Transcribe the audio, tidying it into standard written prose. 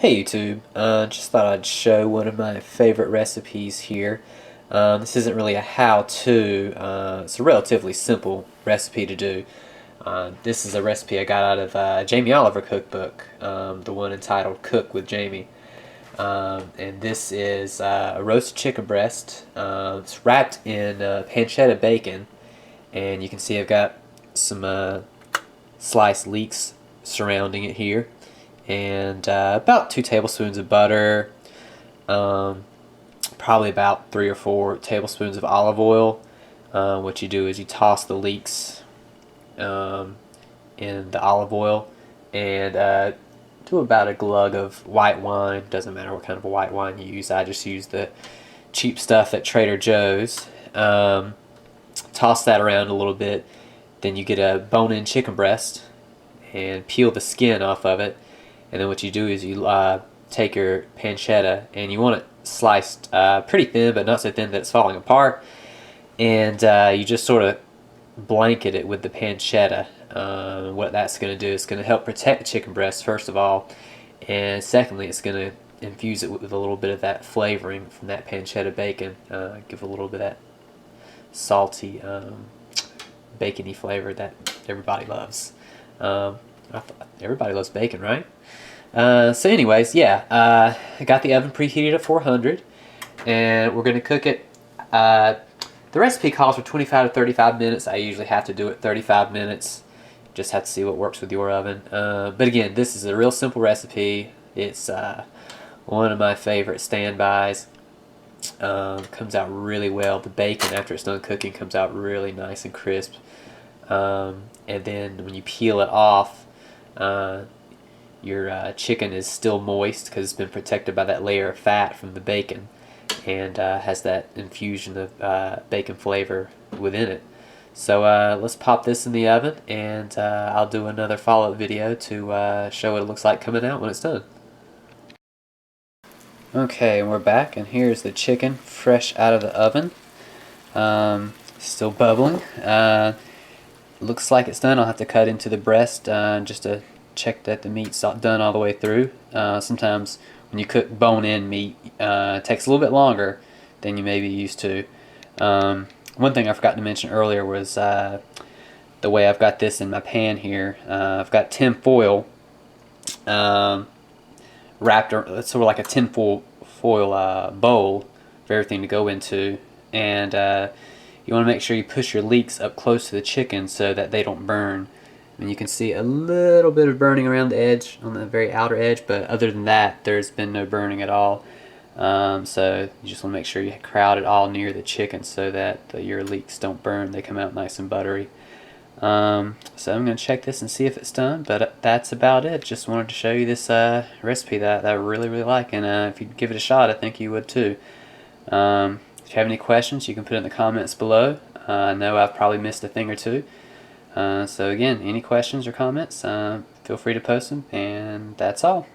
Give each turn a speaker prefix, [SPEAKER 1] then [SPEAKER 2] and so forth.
[SPEAKER 1] Hey YouTube, just thought I'd show one of my favorite recipes here. This isn't really a how-to, it's a relatively simple recipe to do. This is a recipe I got out of Jamie Oliver cookbook, the one entitled Cook with Jamie. And this is a roasted chicken breast. It's wrapped in pancetta bacon, and you can see I've got some sliced leeks surrounding it here, and about 2 tablespoons of butter, probably about 3 or 4 tablespoons of olive oil. What you do is you toss the leeks in the olive oil, and do about a glug of white wine. Doesn't matter what kind of white wine you use. I just use the cheap stuff at Trader Joe's. Toss that around a little bit. Then you get a bone-in chicken breast and peel the skin off of it. And then what you do is you take your pancetta, and you want it sliced pretty thin, but not so thin that it's falling apart. And you just sort of blanket it with the pancetta. What that's going to do is going to help protect the chicken breast, first of all, and secondly, it's going to infuse it with a little bit of that flavoring from that pancetta bacon. Give a little bit of that salty, bacony flavor that everybody loves. Everybody loves bacon, right? So anyways, yeah, I got the oven preheated at 400, and we're going to cook it. The recipe calls for 25 to 35 minutes. I usually have to do it 35 minutes. Just have to see what works with your oven. But again, this is a real simple recipe. It's one of my favorite standbys. Comes out really well. The bacon, after it's done cooking, comes out really nice and crisp. And then when you peel it off, your chicken is still moist because it's been protected by that layer of fat from the bacon, and has that infusion of bacon flavor within it. So let's pop this in the oven, and I'll do another follow-up video to show what it looks like coming out when it's done. Okay, and we're back, and here's the chicken fresh out of the oven. Still bubbling. Looks like it's done. I'll have to cut into the breast just to check that the meat's done all the way through. Sometimes when you cook bone-in meat, it takes a little bit longer than you may be used to. One thing I forgot to mention earlier was the way I've got this in my pan here. I've got tin foil wrapped, it's sort of like a tin foil bowl for everything to go into, and you want to make sure you push your leeks up close to the chicken so that they don't burn. And you can see a little bit of burning around the edge, on the very outer edge, but other than that, there's been no burning at all. So you just want to make sure you crowd it all near the chicken so that your leeks don't burn. They come out nice and buttery. So I'm going to check this and see if it's done, but that's about it. Just wanted to show you this recipe that I really like, and if you give it a shot, I think you would too. If you have any questions, you can put it in the comments below. I know I've probably missed a thing or two. So again, any questions or comments, feel free to post them, and that's all.